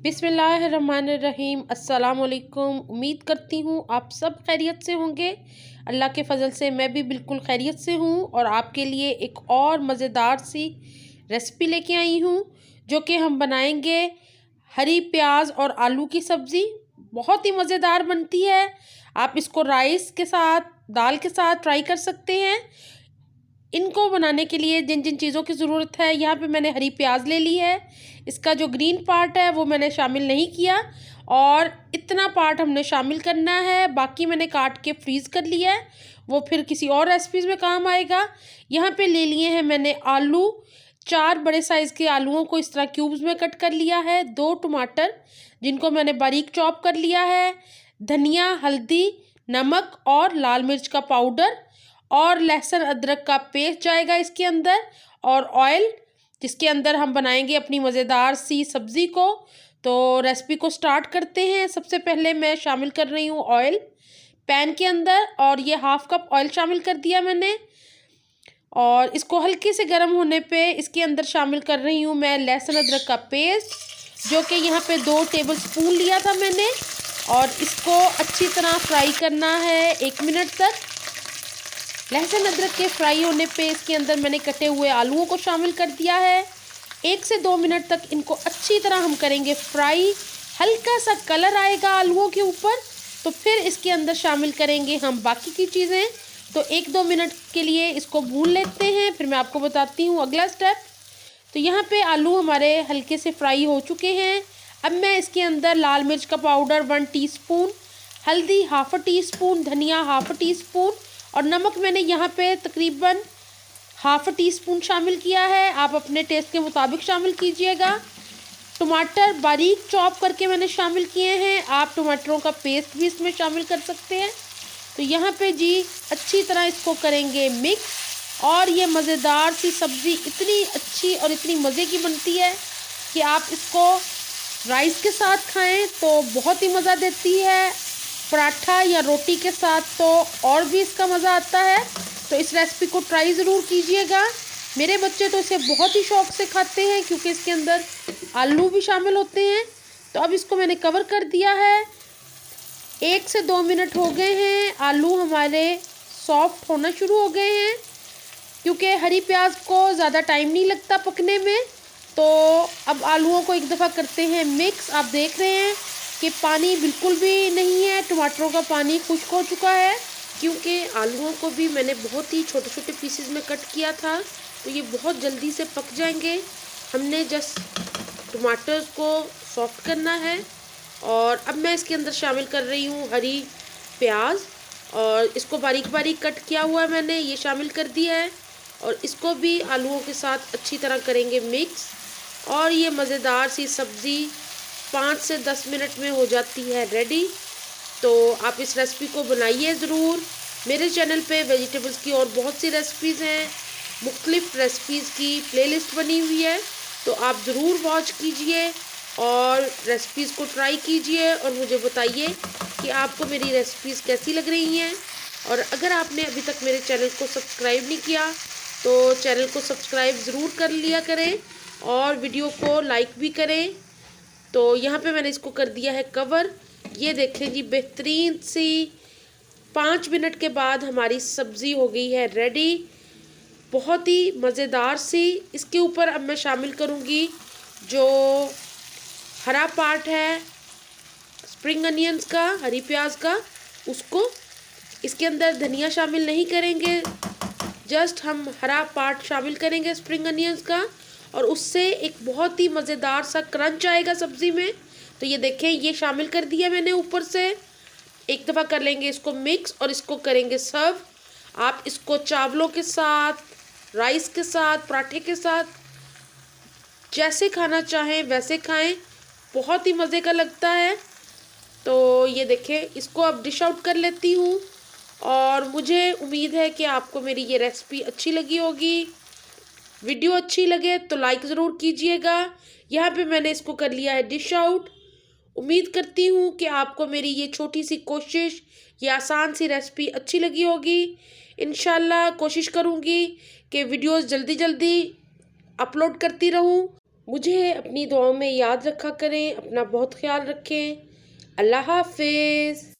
बिस्मिल्लाहिर्रहमानिर्रहीम। अस्सलाम वालेकुम। उम्मीद करती हूँ आप सब खैरियत से होंगे। अल्लाह के फ़ज़ल से मैं भी बिल्कुल खैरियत से हूँ और आपके लिए एक और मज़ेदार सी रेसिपी लेके आई हूँ जो कि हम बनाएंगे हरी प्याज और आलू की सब्ज़ी। बहुत ही मज़ेदार बनती है। आप इसको राइस के साथ, दाल के साथ ट्राई कर सकते हैं। इनको बनाने के लिए जिन जिन चीज़ों की ज़रूरत है, यहाँ पे मैंने हरी प्याज ले ली है। इसका जो ग्रीन पार्ट है वो मैंने शामिल नहीं किया और इतना पार्ट हमने शामिल करना है, बाकी मैंने काट के फ्रीज़ कर लिया है, वो फिर किसी और रेसिपीज़ में काम आएगा। यहाँ पे ले लिए हैं मैंने आलू, 4 बड़े साइज़ के आलूओं को इस तरह क्यूब्स में कट कर लिया है। 2 टमाटर जिनको मैंने बारीक चॉप कर लिया है। धनिया, हल्दी, नमक और लाल मिर्च का पाउडर और लहसुन अदरक का पेस्ट जाएगा इसके अंदर, और ऑयल जिसके अंदर हम बनाएंगे अपनी मज़ेदार सी सब्ज़ी को। तो रेसिपी को स्टार्ट करते हैं। सबसे पहले मैं शामिल कर रही हूँ ऑयल पैन के अंदर, और ये हाफ़ कप ऑयल शामिल कर दिया मैंने। और इसको हल्के से गर्म होने पे इसके अंदर शामिल कर रही हूँ मैं लहसुन अदरक का पेस्ट, जो कि यहाँ पे 2 टेबल स्पून लिया था मैंने, और इसको अच्छी तरह फ्राई करना है 1 मिनट तक। लहसुन अदरक के फ्राई होने पे इसके अंदर मैंने कटे हुए आलूओं को शामिल कर दिया है। 1 से 2 मिनट तक इनको अच्छी तरह हम करेंगे फ्राई। हल्का सा कलर आएगा आलूओं के ऊपर तो फिर इसके अंदर शामिल करेंगे हम बाकी की चीज़ें। तो 1-2 मिनट के लिए इसको भून लेते हैं, फिर मैं आपको बताती हूँ अगला स्टेप। तो यहाँ पे आलू हमारे हल्के से फ्राई हो चुके हैं। अब मैं इसके अंदर लाल मिर्च का पाउडर 1 टीस्पून, हल्दी ½ टीस्पून, धनिया ½ टीस्पून और नमक मैंने यहाँ पे तकरीबन ½ टीस्पून शामिल किया है। आप अपने टेस्ट के मुताबिक शामिल कीजिएगा। टमाटर बारीक चॉप करके मैंने शामिल किए हैं। आप टमाटरों का पेस्ट भी इसमें शामिल कर सकते हैं। तो यहाँ पे जी अच्छी तरह इसको करेंगे मिक्स, और ये मज़ेदार सी सब्ज़ी इतनी अच्छी और इतनी मज़े की बनती है कि आप इसको राइस के साथ खाएं तो बहुत ही मज़ा देती है। पराठा या रोटी के साथ तो और भी इसका मज़ा आता है। तो इस रेसिपी को ट्राई ज़रूर कीजिएगा। मेरे बच्चे तो इसे बहुत ही शौक़ से खाते हैं क्योंकि इसके अंदर आलू भी शामिल होते हैं। तो अब इसको मैंने कवर कर दिया है। 1 से 2 मिनट हो गए हैं। आलू हमारे सॉफ्ट होना शुरू हो गए हैं क्योंकि हरी प्याज को ज़्यादा टाइम नहीं लगता पकने में। तो अब आलूओं को एक दफ़ा करते हैं मिक्स। आप देख रहे हैं कि पानी बिल्कुल भी नहीं है, टमाटरों का पानी खुश्क हो चुका है क्योंकि आलूओं को भी मैंने बहुत ही छोटे छोटे पीसेस में कट किया था, तो ये बहुत जल्दी से पक जाएंगे। हमने जस्ट टमाटर को सॉफ्ट करना है। और अब मैं इसके अंदर शामिल कर रही हूँ हरी प्याज, और इसको बारीक बारीक कट किया हुआ है मैंने, ये शामिल कर दिया है। और इसको भी आलूओं के साथ अच्छी तरह करेंगे मिक्स, और ये मज़ेदार सी सब्ज़ी 5 से 10 मिनट में हो जाती है रेडी। तो आप इस रेसिपी को बनाइए ज़रूर। मेरे चैनल पे वेजिटेबल्स की और बहुत सी रेसिपीज़ हैं, मुख्तलिफ़ रेसिपीज़ की प्लेलिस्ट बनी हुई है, तो आप ज़रूर वॉच कीजिए और रेसिपीज़ को ट्राई कीजिए और मुझे बताइए कि आपको मेरी रेसिपीज़ कैसी लग रही हैं। और अगर आपने अभी तक मेरे चैनल को सब्सक्राइब नहीं किया तो चैनल को सब्सक्राइब ज़रूर कर लिया करें और वीडियो को लाइक भी करें। तो यहाँ पे मैंने इसको कर दिया है कवर। ये देखें जी, बेहतरीन सी 5 मिनट के बाद हमारी सब्ज़ी हो गई है रेडी, बहुत ही मज़ेदार सी। इसके ऊपर अब मैं शामिल करूँगी जो हरा पार्ट है स्प्रिंग अनियंस का, हरी प्याज का, उसको इसके अंदर धनिया शामिल नहीं करेंगे, जस्ट हम हरा पार्ट शामिल करेंगे स्प्रिंग अनियंस का, और उससे एक बहुत ही मज़ेदार सा क्रंच आएगा सब्ज़ी में। तो ये देखें, ये शामिल कर दिया मैंने ऊपर से। एक दफ़ा कर लेंगे इसको मिक्स और इसको करेंगे सर्व। आप इसको चावलों के साथ, राइस के साथ, पराठे के साथ, जैसे खाना चाहें वैसे खाएं, बहुत ही मज़े का लगता है। तो ये देखें, इसको अब डिश आउट कर लेती हूँ और मुझे उम्मीद है कि आपको मेरी ये रेसिपी अच्छी लगी होगी। वीडियो अच्छी लगे तो लाइक ज़रूर कीजिएगा। यहाँ पे मैंने इसको कर लिया है डिश आउट। उम्मीद करती हूँ कि आपको मेरी ये छोटी सी कोशिश, ये आसान सी रेसिपी अच्छी लगी होगी। इंशाल्लाह कोशिश करूँगी कि वीडियोस जल्दी जल्दी अपलोड करती रहूँ। मुझे अपनी दुआओं में याद रखा करें। अपना बहुत ख्याल रखें। अल्लाह हाफिज़।